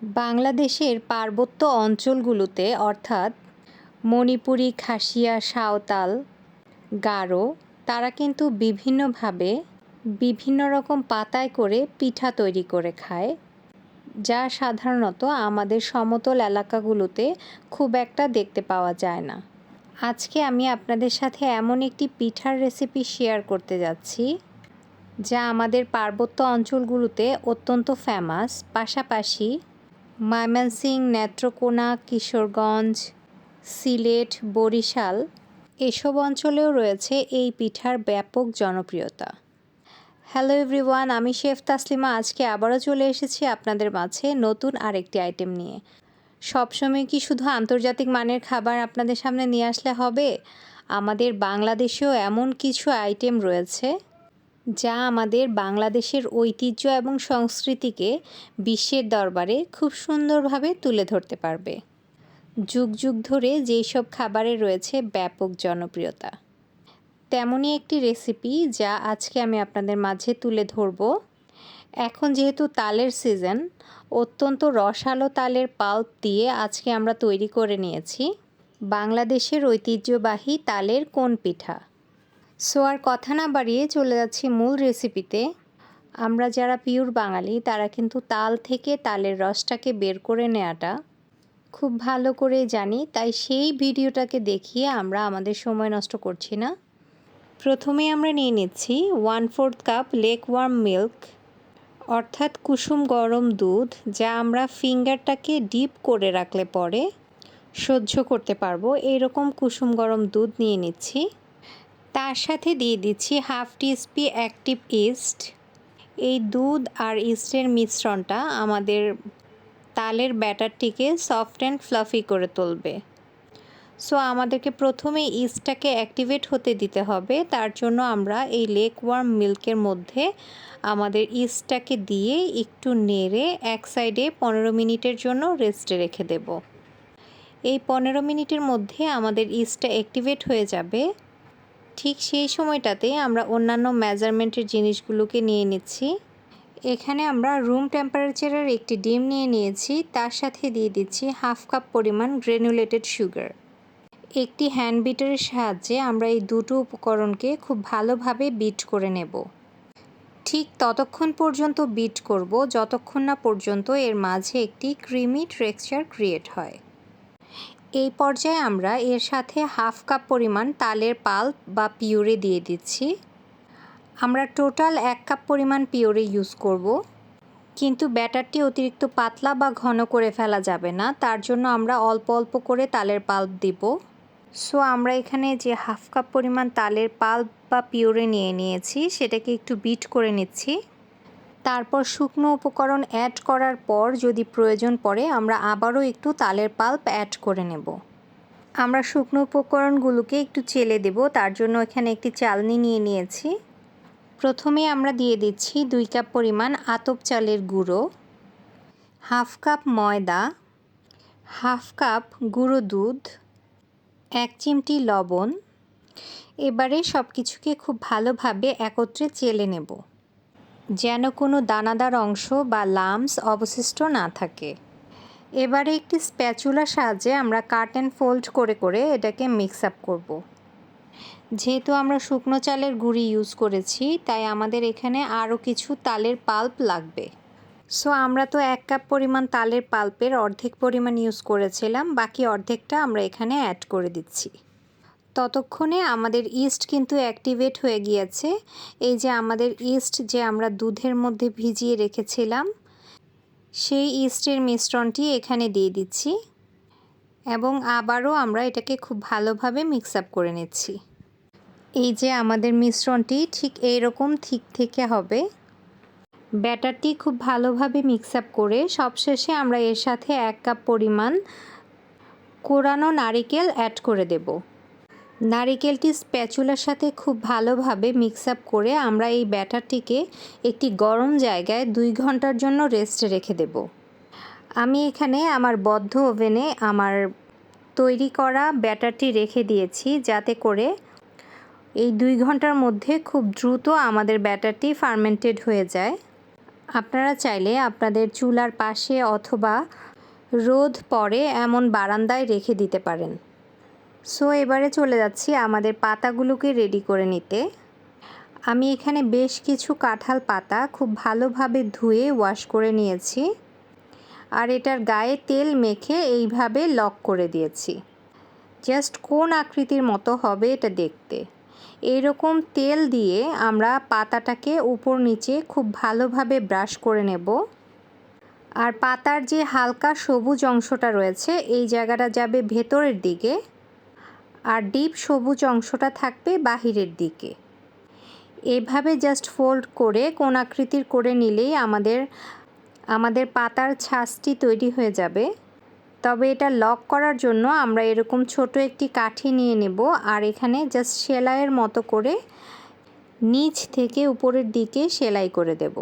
বাংলাদেশের পার্বত্য অঞ্চলগুলোতে অর্থাৎ মণিপুরি, খাসিয়া, সাঁওতাল, গারো তারা কিন্তু বিভিন্নভাবে বিভিন্ন রকম পাতায় করে পিঠা তৈরি করে খায়, যা সাধারণত আমাদের সমতল এলাকাগুলোতে খুব একটা দেখতে পাওয়া যায় না। আজকে আমি আপনাদের সাথে এমন একটি পিঠার রেসিপি শেয়ার করতে যাচ্ছি যা আমাদের পার্বত্য অঞ্চলগুলোতে অত্যন্ত ফেমাস। পাশাপাশি ময়মনসিংহ, নেত্রকোনা, কিশোরগঞ্জ, সিলেট, বরিশাল এসব অঞ্চলেও রয়েছে এই পিঠার ব্যাপক জনপ্রিয়তা। হ্যালো এভরিওয়ান, আমি শেফ তাসলিমা। আজকে আবারও চলে এসেছি আপনাদের মাঝে নতুন আরেকটি আইটেম নিয়ে। সবসময় কি শুধু আন্তর্জাতিক মানের খাবার আপনাদের সামনে নিয়ে আসলে হবে? আমাদের বাংলাদেশেও এমন কিছু আইটেম রয়েছে যা আমাদের বাংলাদেশের ঐতিহ্য এবং সংস্কৃতিকে বিশ্বের দরবারে খুব সুন্দরভাবে তুলে ধরতে পারবে। যুগ যুগ ধরে যেই সব খাবারে রয়েছে ব্যাপক জনপ্রিয়তা, তেমনই একটি রেসিপি যা আজকে আমি আপনাদের মাঝে তুলে ধরব। এখন যেহেতু তালের সিজন, অত্যন্ত রসালো তালের পাল্প দিয়ে আজকে আমরা তৈরি করে নিয়েছি বাংলাদেশের ঐতিহ্যবাহী তালের কোন পিঠা। সো আর কথা না বাড়িয়ে চলে যাচ্ছি মূল রেসিপিতে। আমরা যারা পিওর বাঙালি তারা কিন্তু তাল থেকে তালের রসটাকে বের করে নেওয়াটা খুব ভালো করে জানি, তাই সেই ভিডিওটাকে দেখিয়ে আমরা আমাদের সময় নষ্ট করছি না। প্রথমে আমরা নিয়ে নিচ্ছি 1/4 কাপ লেক ওয়ার্ম মিল্ক, অর্থাৎ কুসুম গরম দুধ, যা আমরা ফিঙ্গারটাকে ডিপ করে রাখলে পরে সহ্য করতে পারবো এরকম কুসুম গরম দুধ নিয়ে নিচ্ছি। তার সাথে দিয়ে দিচ্ছি 1/2 টিস্পুন অ্যাক্টিভ ইস্ট। এই দুধ আর ইস্টের মিশ্রণটা আমাদের তালের ব্যাটারটিকে সফট অ্যান্ড ফ্লাফি করে তুলবে। সো আমাদেরকে প্রথমে ইস্টটাকে অ্যাক্টিভেট হতে দিতে হবে। তার জন্য আমরা এই লেক ওয়ার্ম মিল্কের মধ্যে আমাদের ইস্টটাকে দিয়ে একটু নেড়ে এক সাইডে 15 মিনিটের জন্য রেস্টে রেখে দেব। এই 15 মিনিটের মধ্যে আমাদের ইস্টটা অ্যাক্টিভেট হয়ে যাবে। ঠিক সেই সময়টাতে আমরা অন্যান্য মেজারমেন্টের জিনিসগুলোকে নিয়ে নিচ্ছি। এখানে আমরা রুম টেম্পারেচারের একটি ডিম নিয়ে নিয়েছি। তার সাথে দিয়ে দিচ্ছি 1/2 কাপ পরিমাণ গ্রেনুলেটেড সুগার। একটি হ্যান্ড বিটারের সাহায্যে আমরা এই দুটো উপকরণকে খুব ভালোভাবে বিট করে নেব। ঠিক ততক্ষণ পর্যন্ত বিট করব যতক্ষণ না পর্যন্ত এর মাঝে একটি ক্রিমি টেক্সচার ক্রিয়েট হয়। এই পর্যায়ে আমরা এর সাথে 1/2 কাপ পরিমাণ তালের পাল্প বা পিউরে দিয়ে দিচ্ছি। আমরা টোটাল 1 কাপ পরিমাণ পিউরে ইউজ করব, কিন্তু ব্যাটারটি অতিরিক্ত পাতলা বা ঘন করে ফেলা যাবে না, তার জন্য আমরা অল্প অল্প করে তালের পাল্প দিব। সো আমরা এখানে যে 1/2 কাপ পরিমাণ তালের পাল্প বা পিউরে নিয়ে নিয়েছি সেটাকে একটু বিট করে নিচ্ছি। তারপর শুকনো উপকরণ অ্যাড করার পর যদি প্রয়োজন পড়ে আমরা আবারও একটু তালের পাল্প অ্যাড করে নেব। আমরা শুকনো উপকরণগুলোকে একটু চেলে দেব, তার জন্য এখানে একটি চালনি নিয়ে নিয়েছি। প্রথমে আমরা দিয়ে দিচ্ছি 2 কাপ পরিমাণ আতপ চালের গুঁড়ো, 1/2 কাপ ময়দা, 1/2 কাপ গুঁড়ো দুধ, 1 চিমটি লবণ। এবারে সব কিছুকে খুব ভালোভাবে একত্রে চেলে নেব, যেন কোনো দানাদার অংশ বা লাম্পস অবশিষ্ট না থাকে। এবারে একটি স্প্যাচুলার সাহায্যে আমরা কাট অ্যান্ড ফোল্ড করে করে এটাকে মিক্স আপ করব। যেহেতু আমরা শুকনো চালের গুঁড়ি ইউজ করেছি, তাই আমাদের এখানে আরও কিছু তালের পাল্প লাগবে। সো আমরা তো 1 কাপ পরিমাণ তালের পাল্পের অর্ধেক পরিমাণ ইউজ করেছিলাম, বাকি অর্ধেকটা আমরা এখানে অ্যাড করে দিচ্ছি। ততক্ষণে আমাদের ইস্ট কিন্তু অ্যাক্টিভেট হয়ে গিয়েছে। এই যে আমাদের ইস্ট যে আমরা দুধের মধ্যে ভিজিয়ে রেখেছিলাম, সেই ইস্টের মিশ্রণটি এখানে দিয়ে দিচ্ছি এবং আবারও আমরা এটাকে খুব ভালোভাবে মিক্স আপ করে নিচ্ছি। এই যে আমাদের মিশ্রণটি ঠিক এইরকম থিক থেকে হবে। ব্যাটারটি খুব ভালোভাবে মিক্স আপ করে সবশেষে আমরা এর সাথে 1 কাপ পরিমাণ কোরানো নারিকেল অ্যাড করে দেব। নারিকেলটি স্প্যাচুলার সাথে খুব ভালোভাবে মিক্স আপ করে আমরা এই ব্যাটারটিকে একটি গরম জায়গায় 2 ঘন্টার জন্য রেস্টে রেখে দেব। আমি এখানে আমার বদ্ধ ওভেনে আমার তৈরি করা ব্যাটারটি রেখে দিয়েছি, যাতে করে এই 2 ঘন্টার মধ্যে খুব দ্রুত আমাদের ব্যাটারটি ফার্মেন্টেড হয়ে যায়। আপনারা চাইলে আপনাদের চুলার পাশে অথবা রোদ পড়ে এমন বারান্দায় রেখে দিতে পারেন। সো এবারে চলে যাচ্ছি আমাদের পাতাগুলোকে রেডি করে নিতে। আমি এখানে বেশ কিছু কাঁঠাল পাতা খুব ভালোভাবে ধুয়ে ওয়াশ করে নিয়েছি, আর এটার গায়ে তেল মেখে এইভাবে লক করে দিয়েছি। জাস্ট কোন আকৃতির মতো হবে এটা দেখতে। এইরকম তেল দিয়ে আমরা পাতাটাকে উপর নিচে খুব ভালোভাবে ব্রাশ করে নেব। আর পাতার যে হালকা সবুজ অংশটা রয়েছে এই জায়গাটা যাবে ভেতরের দিকে, আর ডিপ সবুজ অংশটা থাকবে বাহিরের দিকে। এভাবে জাস্ট ফোল্ড করে কোন আকৃতির করে নিলেই আমাদের পাতার ছাঁচটি তৈরি হয়ে যাবে। তবে এটা লক করার জন্য আমরা এরকম ছোট একটি কাঠি নিয়ে নেব, আর এখানে জাস্ট সেলাইয়ের মতো করে নিচ থেকে উপরের দিকে সেলাই করে দেব।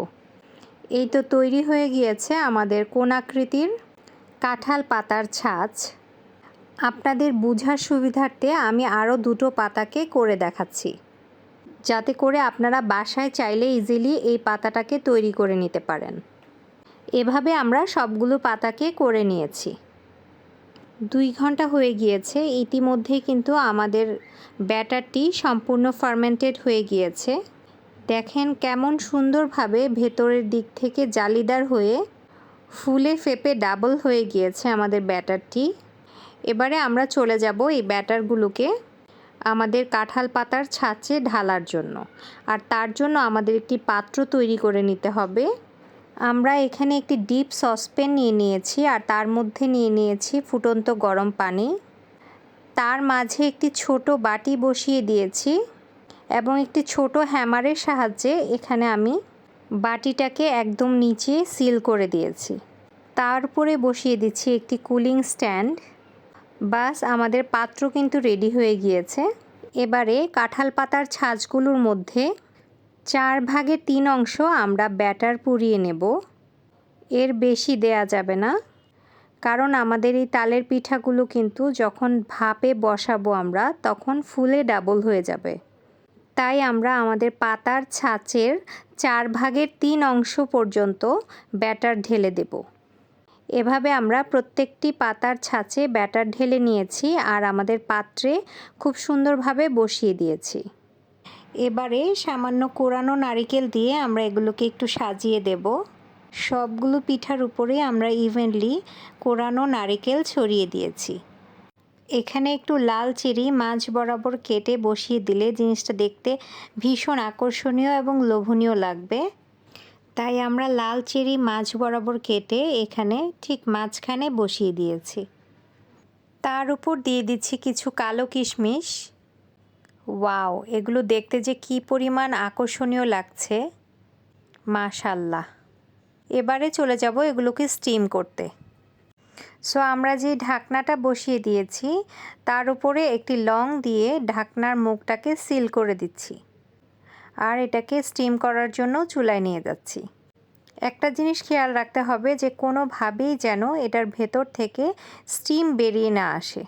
এই তো তৈরি হয়ে গিয়েছে আমাদের কোন আকৃতির কাঁঠাল পাতার ছাঁচ। আপনাদের বোঝার সুবিধার্থে আমি আরও দুটো পাতাকে করে দেখাচ্ছি, যাতে করে আপনারা বাসায় চাইলে ইজিলি এই পাতাটাকে তৈরি করে নিতে পারেন। এভাবে আমরা সবগুলো পাতাকে করে নিয়েছি। 2 ঘন্টা হয়ে গিয়েছে। ইতিমধ্যেই কিন্তু আমাদের ব্যাটারটি সম্পূর্ণ ফার্মেন্টেড হয়ে গিয়েছে। দেখেন কেমন সুন্দরভাবে ভেতরের দিক থেকে জালিদার হয়ে ফুলে ফেপে ডাবল হয়ে গিয়েছে আমাদের ব্যাটারটি। এবারে আমরা চলে যাব এই ব্যাটারগুলোকে আমাদের কাঁঠাল পাতার ছাঁচে ঢালার জন্য। আর তার জন্য আমাদের একটি পাত্র তৈরি করে নিতে হবে। আমরা এখানে একটি ডিপ সসপ্যান নিয়ে নিয়েছি, আর তার মধ্যে নিয়ে নিয়েছি ফুটন্ত গরম পানি। তার মাঝে একটি ছোট বাটি বসিয়ে দিয়েছি এবং একটি ছোট হ্যামারের সাহায্যে এখানে আমি বাটিটাকে একদম নিচে সিল করে দিয়েছি। তার উপরে বসিয়ে দিচ্ছি একটি কুলিং স্ট্যান্ড। বাস আমাদের পাত্র কিন্তু রেডি হয়ে গিয়েছে। এবারে কাঁঠাল পাতার ছাঁচগুলোর মধ্যে 4 ভাগের 3 অংশ আমরা ব্যাটার পুরিয়ে নেব। এর বেশি দেয়া যাবে না, কারণ আমাদের এই তালের পিঠাগুলো কিন্তু যখন ভাপে বসাবো আমরা তখন ফুলে ডাবল হয়ে যাবে। তাই আমরা আমাদের পাতার ছাঁচের 4 ভাগের 3 অংশ পর্যন্ত ব্যাটার ঢেলে দেব। এভাবে আমরা প্রত্যেকটি পাতার ছাঁচে ব্যাটার ঢেলে নিয়েছি, আর আমাদের পাত্রে খুব সুন্দরভাবে বসিয়ে দিয়েছি। এবারে সামান্য কোরানো নারিকেল দিয়ে আমরা এগুলোকে একটু সাজিয়ে দেব। সবগুলো পিঠার উপরে আমরা ইভেনলি কোরানো নারিকেল ছড়িয়ে দিয়েছি। এখানে একটু লাল চেরি মাঝ বরাবর কেটে বসিয়ে দিলে জিনিসটা দেখতে ভীষণ আকর্ষণীয় এবং লোভনীয় লাগবে। তাই আমরা লাল চেরি মাঝ বরাবর কেটে এখানে ঠিক মাঝখানে বসিয়ে দিয়েছি। তার উপর দিয়ে দিচ্ছি কিছু কালো কিশমিশ। ওয়াও, এগুলো দেখতে যে কী পরিমাণ আকর্ষণীয় লাগছে, মাশাল্লাহ। এবারে চলে যাব এগুলোকে স্টিম করতে। সো আমরা যে ঢাকনাটা বসিয়ে দিয়েছি তার উপরে একটি লং দিয়ে ঢাকনার মুখটাকে সিল করে দিচ্ছি, আর এটাকে স্টিম করার জন্য চুলায় নিয়ে যাচ্ছি। একটা জিনিস খেয়াল রাখতে হবে যে কোনোভাবেই যেন এটার ভেতর থেকে স্টিম বেরিয়ে না আসে।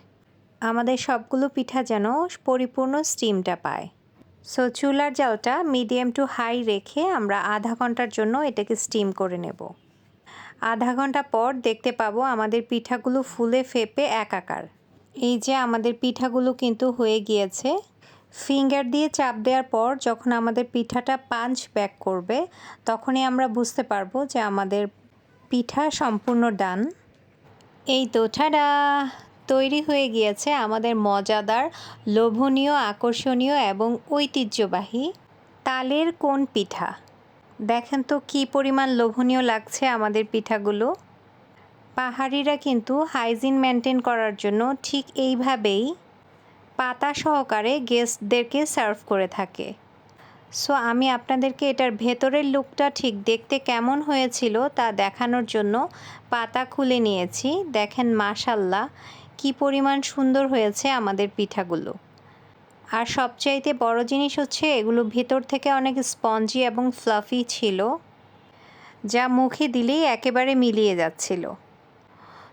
আমাদের সবগুলো পিঠা যেন পরিপূর্ণ স্টিমটা পায়। সো চুলার জালটা মিডিয়াম টু হাই রেখে আমরা আধা ঘন্টার জন্য এটাকে স্টিম করে নেব। আধা ঘন্টা পর দেখতে পাবো আমাদের পিঠাগুলো ফুলে ফেপে একাকার। এই যে আমাদের পিঠাগুলো কিন্তু হয়ে গিয়েছে। ফিঙ্গার দিয়ে চাপ দেওয়ার পর যখন আমাদের পিঠাটা পাঞ্চ ব্যাক করবে তখনই আমরা বুঝতে পারবো যে আমাদের পিঠা সম্পূর্ণ ডান। এই তো ঠাডা, তৈরি হয়ে গিয়েছে আমাদের মজাদার, লোভনীয়, আকর্ষণীয় এবং ঐতিহ্যবাহী তালের কোন পিঠা। দেখেন তো কী পরিমাণ লোভনীয় লাগছে আমাদের পিঠাগুলো। পাহাড়িরা কিন্তু হাইজিন মেনটেন করার জন্য ঠিক এইভাবেই পাতা সহকারে গেস্টদেরকে সার্ভ করে থাকে। সো আমি আপনাদেরকে এটার ভেতরের লুকটা ঠিক দেখতে কেমন হয়েছিল তা দেখানোর জন্য পাতা খুলে নিয়েছি। দেখেন মাশাল্লাহ কী পরিমাণ সুন্দর হয়েছে আমাদের পিঠাগুলো। আর সবচাইতে বড় জিনিস হচ্ছে এগুলো ভেতর থেকে অনেক স্পঞ্জি এবং ফ্লাফি ছিল, যা মুখে দিলেই একেবারে মিলিয়ে যাচ্ছিল।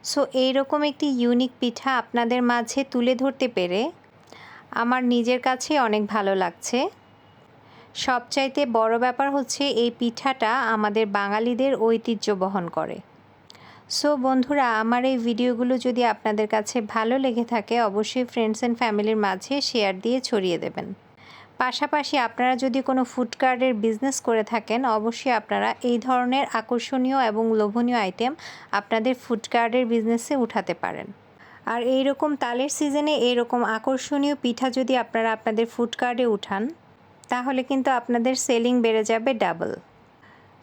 সো এইরকম একটি ইউনিক পিঠা আপনাদের মাঝে তুলে ধরতে পেরে আমার নিজের কাছে অনেক ভালো লাগছে। সবচাইতে বড় ব্যাপার হচ্ছে এই পিঠাটা আমাদের বাঙালিদের ঐতিহ্য বহন করে। সো বন্ধুরা, আমার এই ভিডিওগুলো যদি আপনাদের কাছে ভালো লেগে থাকে অবশ্যই ফ্রেন্ডস অ্যান্ড ফ্যামিলির মাঝে শেয়ার দিয়ে ছড়িয়ে দেবেন। পাশাপাশি আপনারা যদি কোনো ফুড কার্টের বিজনেস করে থাকেন অবশ্যই আপনারা এই ধরনের আকর্ষণীয় এবং লোভনীয় আইটেম আপনাদের ফুড কার্টের বিজনেসে উঠাতে পারেন। আর এইরকম তালের সিজনে এইরকম আকর্ষণীয় পিঠা যদি আপনারা আপনাদের ফুড কার্টে উঠান তাহলে কিন্তু আপনাদের সেলিং বেড়ে যাবে ডাবল।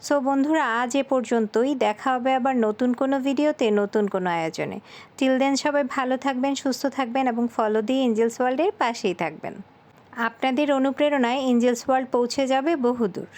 সো বন্ধুরা, আজ এ পর্যন্তই। দেখা হবে আবার নতুন কোনো ভিডিওতে, নতুন কোনো আয়োজনে। টিল দেন সবাই ভালো থাকবেন, সুস্থ থাকবেন এবং ফলো দিয়ে এঞ্জেলস ওয়ার্ল্ডের পাশেই থাকবেন। আপনাদের অনুপ্রেরণায় এঞ্জেলস ওয়ার্ল্ড পৌঁছে যাবে বহুদূর।